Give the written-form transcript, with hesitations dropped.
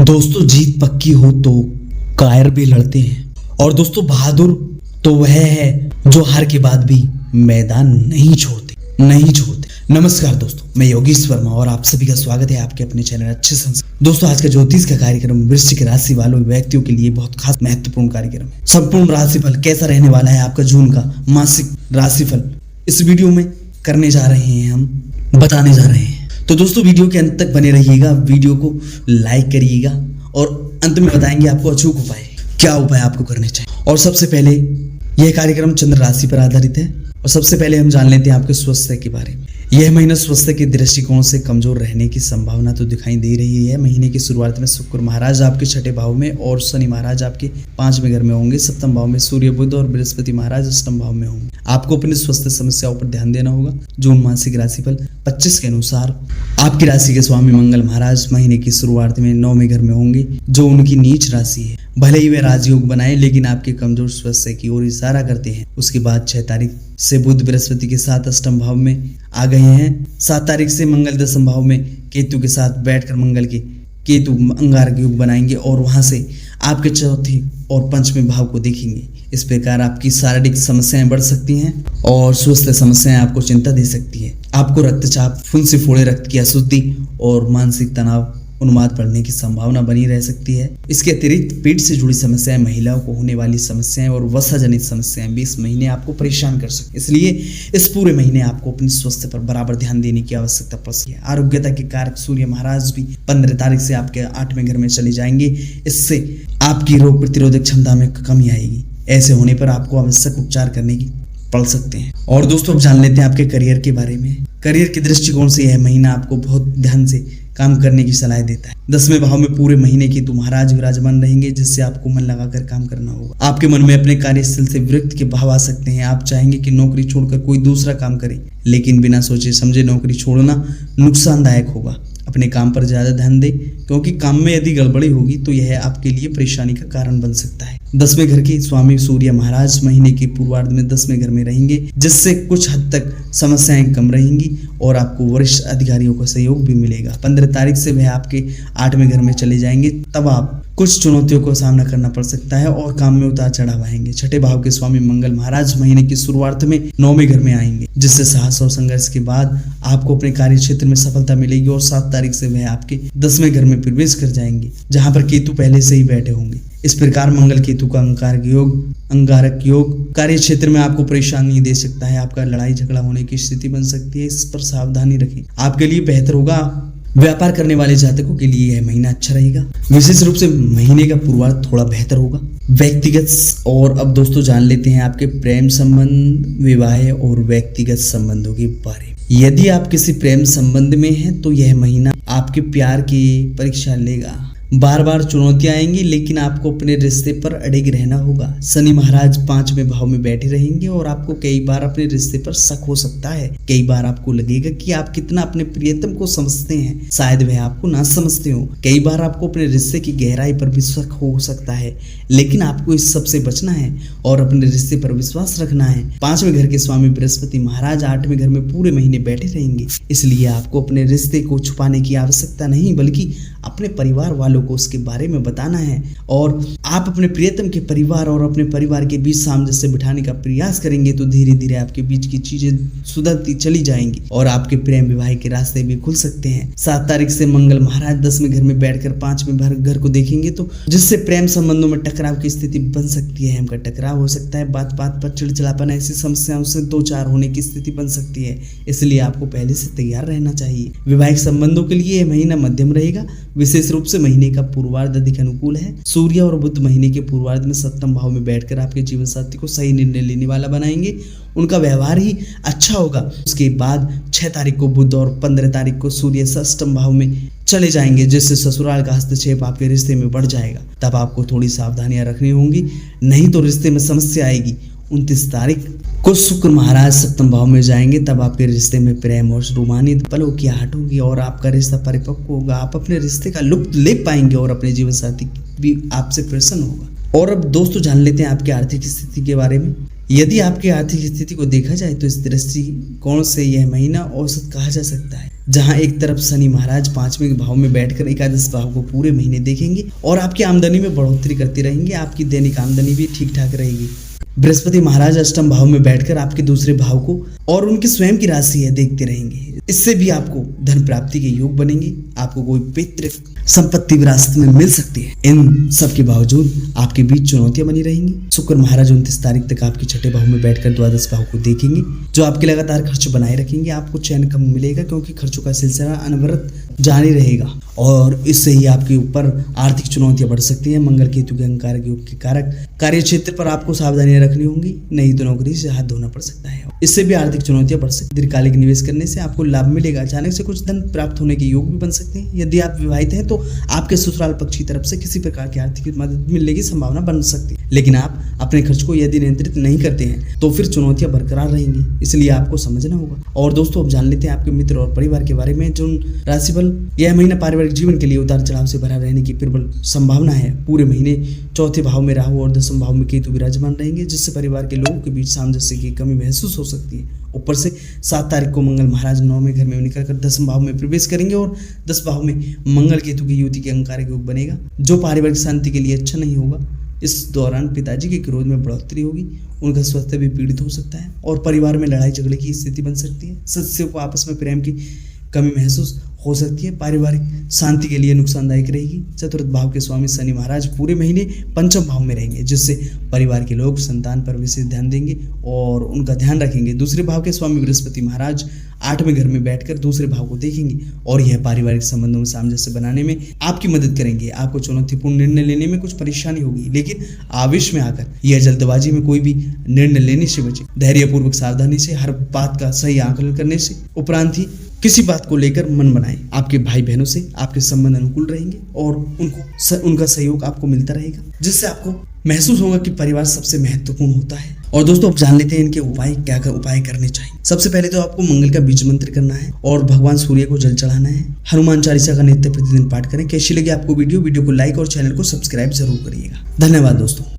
दोस्तों जीत पक्की हो तो कायर भी लड़ते हैं और दोस्तों बहादुर तो वह है जो हार के बाद भी मैदान नहीं छोड़ते। नमस्कार दोस्तों, मैं योगेश वर्मा और आप सभी का स्वागत है आपके अपने चैनल अच्छे संस्कार। दोस्तों आज का ज्योतिष का कार्यक्रम वृश्चिक राशि वालों व्यक्तियों के लिए बहुत खास महत्वपूर्ण कार्यक्रम है। संपूर्ण राशिफल कैसा रहने वाला है आपका जून का मासिक राशिफल इस वीडियो में करने जा रहे हैं, हम बताने जा रहे हैं। तो दोस्तों वीडियो के अंत तक बने रहिएगा, वीडियो को लाइक करिएगा और अंत में बताएंगे आपको अचूक उपाय, क्या उपाय आपको करने चाहिए। और सबसे पहले यह कार्यक्रम चंद्र राशि पर आधारित है और सबसे पहले हम जान लेते हैं आपके स्वास्थ्य के बारे में। यह महीना स्वास्थ्य के दृष्टिकोण से कमजोर रहने की संभावना तो दिखाई दे रही है। महीने की शुरुआत में शुक्र महाराज आपके छठे भाव में और शनि महाराज आपके 5वें घर में होंगे। सप्तम भाव में सूर्य बुध और बृहस्पति महाराज अष्टम भाव में होंगे। आपको अपनी स्वास्थ्य समस्याओं पर ध्यान देना होगा। जून मासिक राशिफल 25 के अनुसार आपकी राशि के स्वामी मंगल महाराज महीने की शुरुआत में 9वें घर में होंगे, जो उनकी नीच राशि है। भले ही वे राजयोग बनाए लेकिन आपके कमजोर स्वास्थ्य की ओर इशारा करते हैं। उसके बाद 6 तारीख से बुध बृहस्पति के साथ अष्टम भाव में आ गए हैं। 7 तारीख से मंगल दशम भाव में केतु के साथ बैठकर मंगल के केतु अंगारक योग बनाएंगे और वहां से आपके चौथे और 5वें भाव को देखेंगे। इस प्रकार आपकी शारीरिक समस्याएं बढ़ सकती हैं और स्वास्थ्य समस्याएं आपको चिंता दे सकती है। आपको रक्तचाप, फुंसी फोड़े, रक्त की अशुद्धि और मानसिक तनाव, उन्माद पड़ने की संभावना बनी रह सकती है। इसके अतिरिक्त पेट से जुड़ी समस्याएं, महिलाओं को होने वाली समस्याएं और वसा जनित समस्याएं भी इस महीने आपको परेशान कर सकती है। इसलिए इस पूरे महीने आपको अपने स्वास्थ्य पर बराबर ध्यान देने की आवश्यकता पड़ सकती है। आरोग्यता के कारक सूर्य महाराज भी 15 तारीख से आपके 8वें घर में चले जाएंगे। इससे आपकी रोग प्रतिरोधक क्षमता में कमी आएगी। ऐसे होने पर आपको आवश्यक उपचार करने की पड़ सकते हैं। और दोस्तों अब जान लेते हैं आपके करियर के बारे में। करियर के दृष्टिकोण से यह महीना आपको बहुत ध्यान से काम करने की सलाह देता है। 10वें भाव में पूरे महीने केतु महाराज विराजमान रहेंगे, जिससे आपको मन लगाकर काम करना होगा। आपके मन में अपने कार्यस्थल से विरक्त के भाव आ सकते हैं। आप चाहेंगे कि नौकरी छोड़कर कोई दूसरा काम करें, लेकिन बिना सोचे समझे नौकरी छोड़ना नुकसानदायक होगा। अपने काम पर ज्यादा ध्यान दें, क्योंकि काम में यदि गड़बड़ी होगी तो यह आपके लिए परेशानी का कारण बन सकता है। 10वें घर के स्वामी सूर्य महाराज महीने के पूर्वार्ध में 10वें घर में रहेंगे, जिससे कुछ हद तक समस्याएं कम रहेंगी और आपको वरिष्ठ अधिकारियों का सहयोग भी मिलेगा। 15 तारीख से वह आपके 8वें घर में चले जाएंगे, तब आप कुछ चुनौतियों का सामना करना पड़ सकता है और काम में उतार चढ़ाव आएंगे। छठे भाव के स्वामी मंगल महाराज महीने की शुरुआत में 9वें घर में आएंगे, जिससे साहस और संघर्ष के बाद आपको अपने कार्य क्षेत्र में सफलता मिलेगी। और 7 तारीख से वह आपके 10वें घर में प्रवेश कर जाएंगे, जहां पर केतु पहले से ही बैठे होंगे। इस प्रकार मंगल केतु का अंगारक योग कार्य क्षेत्र में आपको परेशानी दे सकता है। आपका लड़ाई झगड़ा होने की स्थिति बन सकती है, इस पर सावधानी रखें। आपके लिए बेहतर होगा। व्यापार करने वाले जातकों के लिए यह महीना अच्छा रहेगा। विशेष रूप से महीने का पूर्वार्ध थोड़ा बेहतर होगा व्यक्तिगत। और अब दोस्तों जान लेते हैं आपके प्रेम संबंध, विवाह और व्यक्तिगत संबंधों के बारे में। यदि आप किसी प्रेम संबंध में हैं तो यह महीना आपके प्यार की परीक्षा लेगा। बार बार चुनौतियां आएंगी, लेकिन आपको अपने रिश्ते पर अड़िग रहना होगा। शनि महाराज 5वें भाव में बैठे रहेंगे और आपको कई बार अपने रिश्ते पर शक हो सकता है। कई बार आपको लगेगा कि आप कितना अपने प्रियतम को समझते हैं, शायद वह आपको ना समझते हो। कई बार आपको अपने रिश्ते की गहराई पर भी शक हो सकता है, लेकिन आपको इस सब से बचना है और अपने रिश्ते पर विश्वास रखना है। 5वें घर के स्वामी बृहस्पति महाराज 8वें घर में पूरे महीने बैठे रहेंगे, इसलिए आपको अपने रिश्ते को छुपाने की आवश्यकता नहीं, बल्कि अपने परिवार वालों को उसके बारे में बताना है। और आप अपने प्रियतम के परिवार और अपने परिवार के बीच सामंजस्य बिठाने का प्रयास करेंगे तो धीरे धीरे आपके बीच की चीजें सुधरती चली जाएंगी और आपके प्रेम विवाह के रास्ते भी खुल सकते हैं। 7 तारीख से मंगल महाराज 10वें घर में बैठकर 5वें घर को देखेंगे, तो जिससे प्रेम संबंधों में टकराव की स्थिति बन सकती है। हमका टकराव हो सकता है, बात बात पर चिड़चिड़ापन, ऐसी समस्याओं से 2-4 होने की स्थिति बन सकती है। इसलिए आपको पहले से तैयार रहना चाहिए। वैवाहिक संबंधों के लिए यह महीना मध्यम रहेगा। विशेष रूप से महीने का पूर्वार्ध अधिक अनुकूल है। सूर्य और बुध महीने के पूर्वार्ध में 7वें भाव में बैठकर आपके जीवन साथी को सही निर्णय लेने वाला बनाएंगे। उनका व्यवहार ही अच्छा होगा। उसके बाद 6 तारीख को बुध और 15 तारीख को सूर्य 6वें भाव में चले जाएंगे, जिससे ससुराल का हस्तक्षेप आपके रिश्ते में बढ़ जाएगा। तब आपको थोड़ी सावधानियां रखनी होंगी, नहीं तो रिश्ते में समस्या आएगी। 29 तारीख को शुक्र महाराज 7वें भाव में जाएंगे, तब आपके रिश्ते में प्रेम और रोमांचित पलों की आहट होगी और आपका रिश्ता परिपक्व होगा। आप अपने रिश्ते का लुत्फ ले पाएंगे और अपने जीवन साथी भी आपसे प्रसन्न होगा। और अब दोस्तों जान लेते हैं आपकी आर्थिक स्थिति के बारे में। यदि आपकी आर्थिक स्थिति को देखा जाए तो इस दृष्टिकोण से यह महीना औसत कहा जा सकता है, जहां एक तरफ शनि महाराज 5वें भाव में बैठकर एकादश भाव को पूरे महीने देखेंगे और आपकी आमदनी में बढ़ोतरी करते रहेंगे। आपकी दैनिक आमदनी भी ठीक ठाक रहेगी। बृहस्पति महाराज अष्टम भाव में बैठकर आपके दूसरे भाव को और उनकी स्वयं की राशि है देखते रहेंगे। इससे भी आपको धन प्राप्ति के योग बनेंगे। आपको कोई पैतृक संपत्ति विरासत में मिल सकती है। इन सब के बावजूद आपके बीच चुनौतियां बनी रहेंगी। शुक्र महाराज 29 तारीख तक आपके छठे भाव में बैठकर द्वादश भाव को देखेंगे, जो आपके लगातार खर्च बनाए रखेंगे। आपको चैन कम मिलेगा क्योंकि खर्चों का सिलसिला अनवरत जारी रहेगा और इससे ही आपके ऊपर आर्थिक चुनौतियां बढ़ सकती हैं। मंगल केतु के अंगारक योग के कारक कार्य क्षेत्र पर आपको सावधानियां रखनी होंगी, नहीं तो नौकरी से हाथ धोना पड़ सकता है। इससे भी आर्थिक चुनौतियां बढ़ सकती हैं। दीर्घकालिक निवेश करने से आपको लाभ मिलेगा। अचानक से कुछ धन प्राप्त होने के योग भी बन सकते हैं। यदि आप विवाहित हैं तो आपके ससुराल पक्ष की तरफ से किसी प्रकार की आर्थिक मदद मिलने की संभावना बन सकती है, लेकिन आप अपने खर्च को यदि नियंत्रित नहीं करते हैं तो फिर चुनौतियां बरकरार रहेंगी, इसलिए आपको समझना होगा। और दोस्तों, अब जान लेते हैं आपके मित्र और परिवार के बारे में। जो राशिफल यह महीना पारिवारिक जीवन के लिए उतार चढ़ाव से भरा रहने की प्रबल संभावना है। पूरे महीने चौथे भाव में राहु और दसम भाव में केतु विराजमान रहेंगे, जिससे परिवार के लोगों के बीच सामंजस्य की कमी महसूस हो सकती है। ऊपर से 7 तारीख को मंगल महाराज 9वें घर में निकलकर दसम भाव में प्रवेश करेंगे और 10 भाव में मंगल केतु की युति के अंगारक योग बनेगा, जो पारिवारिक शांति के लिए अच्छा नहीं होगा। इस दौरान पिताजी के क्रोध में बढ़ोतरी होगी, उनका स्वास्थ्य भी पीड़ित हो सकता है और परिवार में लड़ाई झगड़े की स्थिति बन सकती है। सदस्यों को आपस में प्रेम की कमी महसूस हो सकती है। पारिवारिक शांति के लिए नुकसानदायक रहेगी। चतुर्थ भाव के स्वामी शनि महाराज पूरे महीने पंचम भाव में रहेंगे, जिससे परिवार के लोग संतान पर विशेष ध्यान देंगे और उनका ध्यान रखेंगे। दूसरे भाव के स्वामी बृहस्पति महाराज 8वें घर में बैठकर दूसरे भाव को देखेंगे और यह पारिवारिक संबंधों में सामंजस्य बनाने में आपकी मदद करेंगे। आपको चुनौतीपूर्ण निर्णय लेने में कुछ परेशानी होगी, लेकिन आवेश में आकर यह जल्दबाजी में कोई भी निर्णय लेने से बचे। धैर्यपूर्वक सावधानी से हर बात का सही आकलन करने से उपरांत ही किसी बात को लेकर मन बनाएं। आपके भाई बहनों से आपके संबंध अनुकूल रहेंगे और उनका सहयोग आपको मिलता रहेगा, जिससे आपको महसूस होगा कि परिवार सबसे महत्वपूर्ण होता है। और दोस्तों, अब जान लेते हैं इनके उपाय उपाय करने चाहिए। सबसे पहले तो आपको मंगल का बीज मंत्र करना है और भगवान सूर्य को जल चढ़ाना है। हनुमान चालीसा का नित्य प्रतिदिन पाठ करें। कैसी लगी आपको वीडियो को लाइक और चैनल को सब्सक्राइब जरूर करिएगा। धन्यवाद दोस्तों।